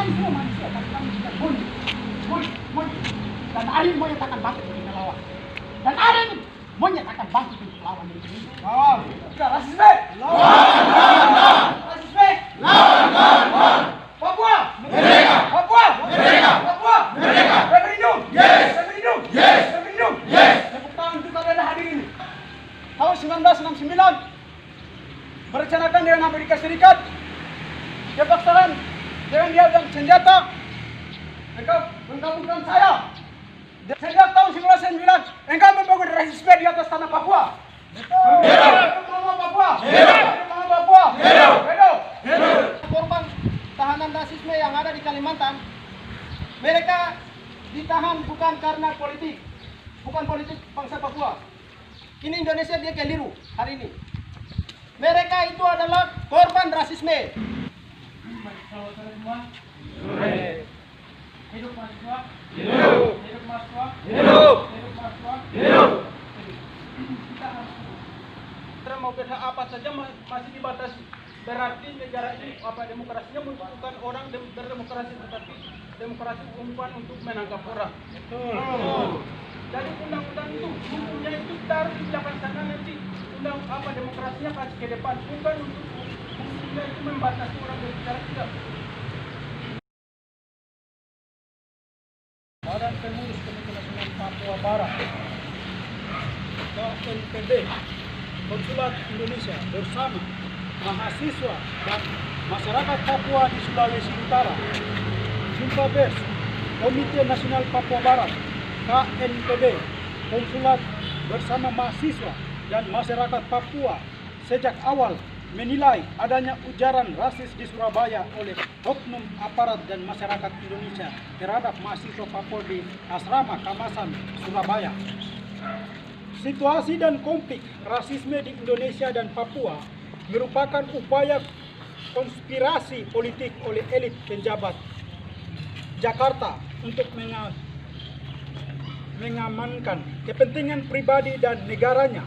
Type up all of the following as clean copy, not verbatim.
Kalian semua manusia, tapi kami juga monyet. Dan ada yang monyet akan bangkit untuk melawan. Dan ada yang monyet akan bangkit untuk melawan ini. Lawan. Rasisme. Lawan. Rasisme. Lawan. Papua. Merdeka. Papua. Merdeka. Papua. Merdeka. Referendum. Yes. Referendum. Yes. Referendum. Yes. Tepuk tangan untuk kalian hadirin. Tahun 1969 merencanakan dengan Amerika Serikat dipaksakan dengan dia dan senjata engkau menggabungkan saya. Sejak tahun 1999 engkau membangun rasisme di atas tanah Papua. Betul. Papua. Papua. Korban tahanan rasisme yang ada di Kalimantan, mereka ditahan bukan karena politik, bukan politik bangsa Papua. Ini Indonesia dia keliru hari ini. Mereka itu adalah korban rasisme. Hidup mahasiswa. Hidup. Hidup mahasiswa. Hidup. Hidup mahasiswa. Hidup. Kita mau berhak apa saja masih dibatasi. Berarti negara ini demokrasinya membutuhkan orang berdemokrasi, tetapi demokrasi bukan untuk menangkap orang. Betul. Jadi undang-undang itu fungsinya itu harus dilaksanakan nanti. Demokrasinya kasih ke depan, bukan untuk fungsinya itu membatasi orang berbicara, tidak. Badan Pengurus Komite Nasional Papua Barat, KNPB, Konsulat Indonesia bersama mahasiswa dan masyarakat Papua di Sulawesi Utara, Jumpa Pers, Komite Nasional Papua Barat, KNPB, Konsulat bersama mahasiswa dan masyarakat Papua sejak awal menilai adanya ujaran rasis di Surabaya oleh oknum aparat dan masyarakat Indonesia terhadap mahasiswa Papua di Asrama Kamasan, Surabaya. Situasi dan konflik rasisme di Indonesia dan Papua merupakan upaya konspirasi politik oleh elit penjabat Jakarta untuk mengamankan kepentingan pribadi dan negaranya.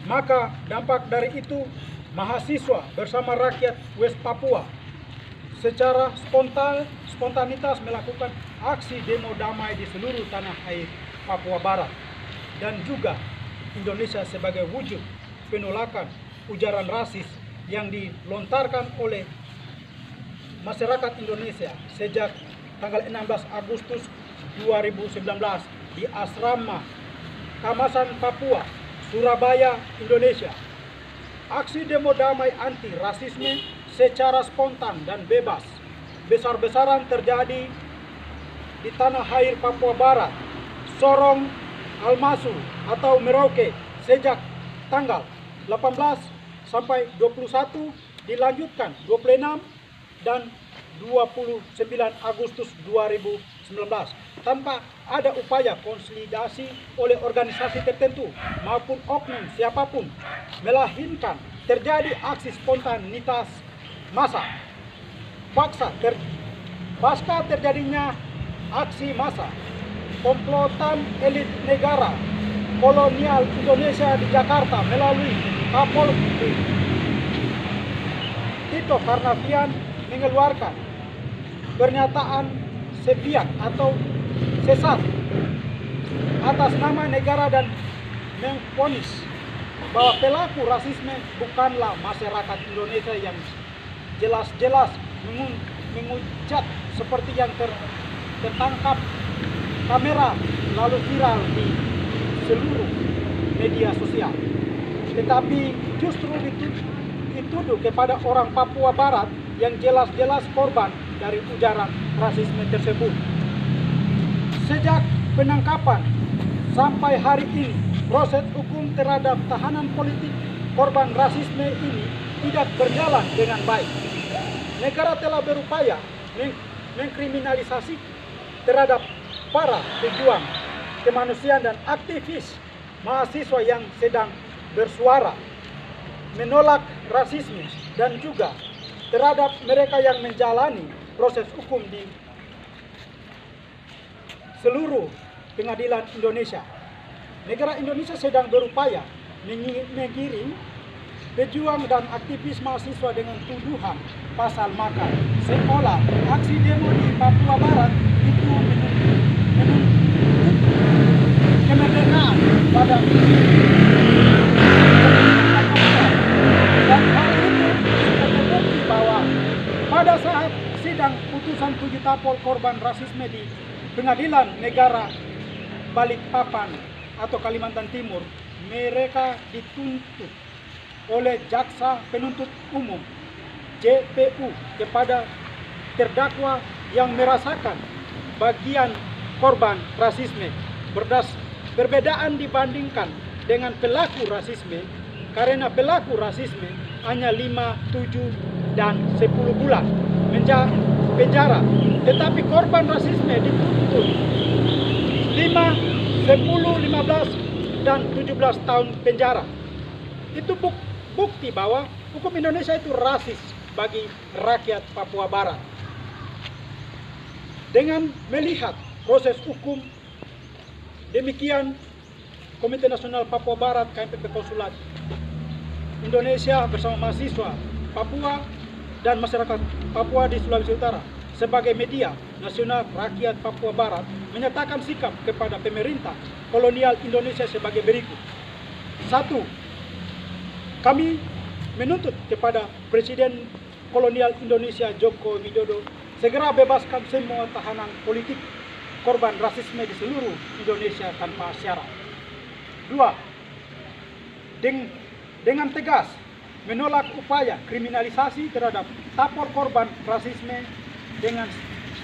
Maka dampak dari itu, mahasiswa bersama rakyat West Papua secara spontanitas melakukan aksi demo damai di seluruh tanah air Papua Barat dan juga Indonesia sebagai wujud penolakan ujaran rasis yang dilontarkan oleh masyarakat Indonesia sejak tanggal 16 Agustus 2019 di Asrama Kamasan Papua, Surabaya, Indonesia. Aksi demo damai anti rasisme secara spontan dan bebas besar-besaran terjadi di tanah air Papua Barat, Sorong, Almasu atau Merauke sejak tanggal 18 sampai 21, dilanjutkan 26 dan 29 Agustus 2019 tanpa ada upaya konsolidasi oleh organisasi tertentu maupun oknum siapapun, melainkan terjadi aksi spontanitas massa. Pasca terjadinya aksi massa, komplotan elit negara kolonial Indonesia di Jakarta melalui Kapolri Tito Karnavian mengeluarkan pernyataan sepihak atau sesat atas nama negara dan memvonis bahwa pelaku rasisme bukanlah masyarakat Indonesia yang jelas-jelas mengucat seperti yang tertangkap kamera lalu viral di seluruh media sosial, tetapi justru dituduh kepada orang Papua Barat yang jelas-jelas korban dari ujaran rasisme tersebut. Sejak penangkapan sampai hari ini, proses hukum terhadap tahanan politik korban rasisme ini tidak berjalan dengan baik. Negara telah berupaya mengkriminalisasi terhadap para pejuang kemanusiaan dan aktivis mahasiswa yang sedang bersuara menolak rasisme dan juga terhadap mereka yang menjalani proses hukum di seluruh pengadilan Indonesia. Negara Indonesia sedang berupaya mengiring pejuang dan aktivis mahasiswa dengan tuduhan pasal makar, seolah aksi demo di Papua Barat itu menuntut kemerdekaan pada dan hal itu sudah terbukti bahwa pada saat sidang putusan 7 Tapol korban rasisme di Pengadilan Negara Balikpapan atau Kalimantan Timur, mereka dituntut oleh Jaksa Penuntut Umum JPU kepada terdakwa yang merasakan bagian korban rasisme berbedaan dibandingkan dengan pelaku rasisme, karena pelaku rasisme hanya 5, 7, dan 10 bulan penjara, tetapi korban rasisme dituntut 5, 10, 15, dan 17 tahun penjara. Itu bukti bahwa hukum Indonesia itu rasis bagi rakyat Papua Barat. Dengan melihat proses hukum demikian, Komite Nasional Papua Barat KMPP Konsulat Indonesia bersama mahasiswa Papua dan masyarakat Papua di Sulawesi Utara sebagai media nasional rakyat Papua Barat menyatakan sikap kepada pemerintah kolonial Indonesia sebagai berikut. 1. Kami menuntut kepada Presiden kolonial Indonesia Joko Widodo segera bebaskan semua tahanan politik korban rasisme di seluruh Indonesia tanpa syarat. 2. Dengan tegas menolak upaya kriminalisasi terhadap tapol korban rasisme dengan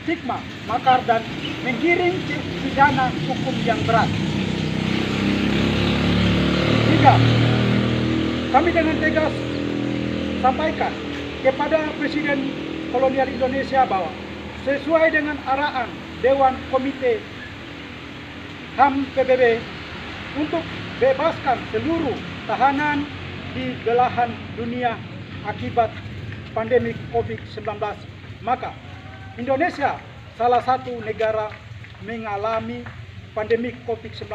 stigma, makar, dan menggiring ke pidana hukum yang berat. 3. Kami dengan tegas sampaikan kepada Presiden kolonial Indonesia bahwa sesuai dengan arahan Dewan Komite HAM PBB untuk bebaskan seluruh tahanan di belahan dunia akibat pandemi COVID-19, maka Indonesia salah satu negara mengalami pandemi COVID-19,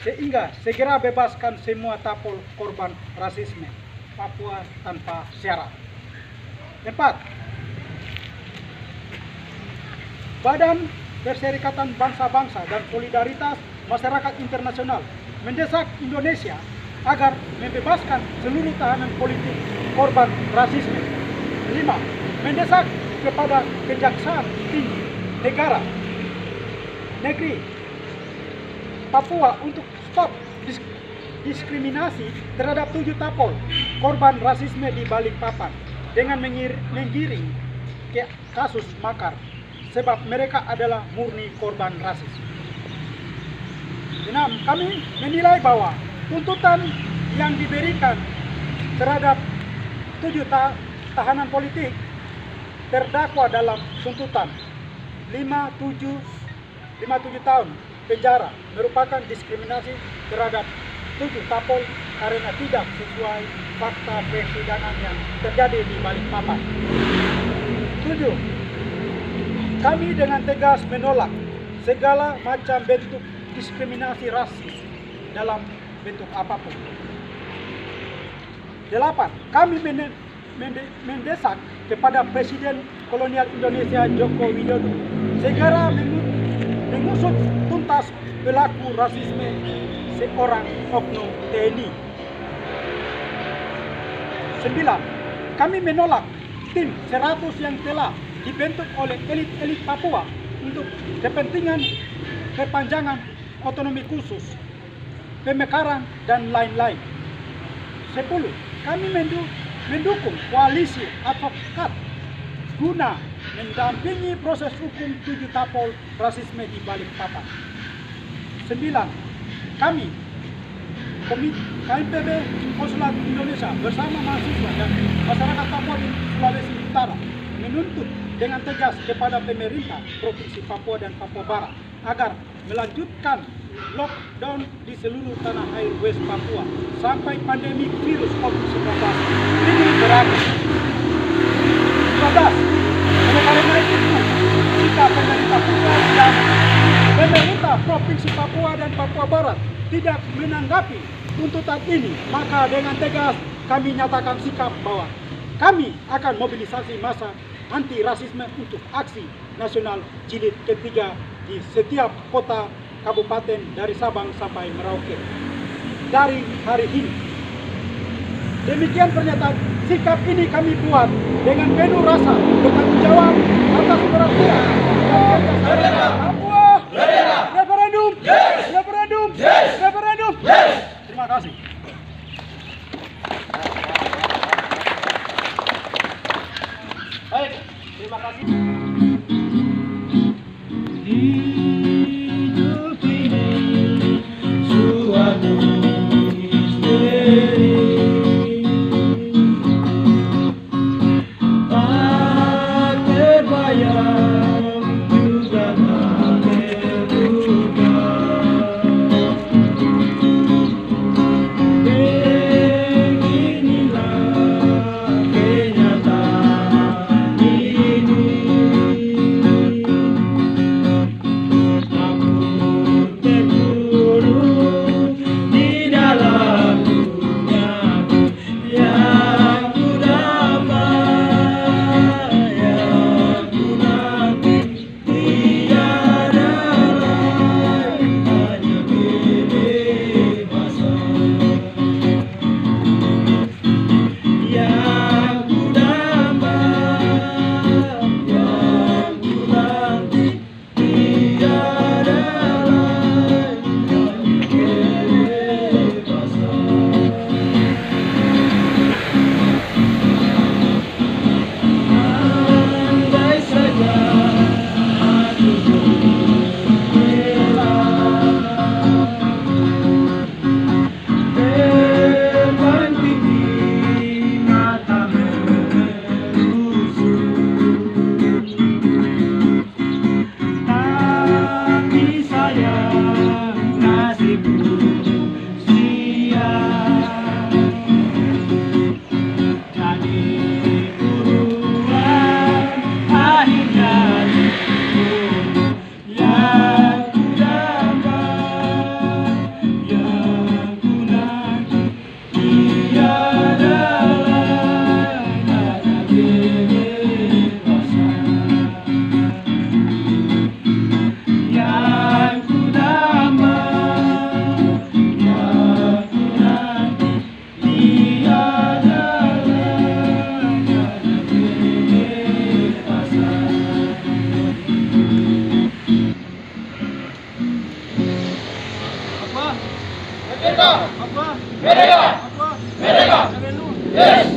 sehingga segera bebaskan semua tapol korban rasisme Papua tanpa syarat. 4. Badan Perserikatan Bangsa-Bangsa dan Solidaritas Masyarakat Internasional mendesak Indonesia agar membebaskan seluruh tahanan politik korban rasisme. 5. Mendesak kepada Kejaksaan Tinggi Negeri Papua untuk stop diskriminasi terhadap 7 tapol korban rasisme di Balikpapan dengan menggiring ke kasus makar, sebab mereka adalah murni korban rasis. 6. Kami menilai bahwa tuntutan yang diberikan terhadap 7 tahanan politik terdakwa dalam tuntutan 57 tahun penjara merupakan diskriminasi terhadap 7 tapol karena tidak sesuai fakta persidangan yang terjadi di Balikpapan. 7. Kami dengan tegas menolak segala macam bentuk diskriminasi rasis dalam bentuk apapun. 8. Kami mendesak kepada Presiden kolonial Indonesia Joko Widodo segera mengusut tuntas pelaku rasisme seorang oknum TNI. 9. Kami menolak tim 100 yang telah dibentuk oleh elit-elit Papua untuk kepentingan perpanjangan otonomi khusus, pemekaran, dan lain-lain. 10. Kami mendukung koalisi advokat guna mendampingi proses hukum 7 tapol rasisme di Balikpapan. 9. Kami KMPB Konsulat Indonesia bersama mahasiswa dan masyarakat Papua di Sulawesi Utara menuntut dengan tegas kepada pemerintah Provinsi Papua dan Papua Barat agar melanjutkan lockdown di seluruh tanah air West Papua sampai pandemi virus COVID-19 ini berakhir. 12. Oleh karena itu, jika pemerintah pusat dan pemerintah Provinsi Papua dan Papua Barat tidak menanggapi tuntutan ini, maka dengan tegas kami nyatakan sikap bahwa kami akan mobilisasi massa anti rasisme untuk aksi nasional jilid ketiga di setiap kota kabupaten dari Sabang sampai Merauke dari hari ini. Demikian pernyataan sikap ini kami buat dengan penuh rasa bertanggung jawab atas perhatian Papua. Referendum, referendum, referendum. Terima kasih. Baik, terima kasih. Hidup ini suatu misteri, tak terbayang juga tak terduga. Beginilah kenyataan ini. Merdeka! Merdeka! Yes!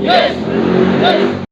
Yes! Yes!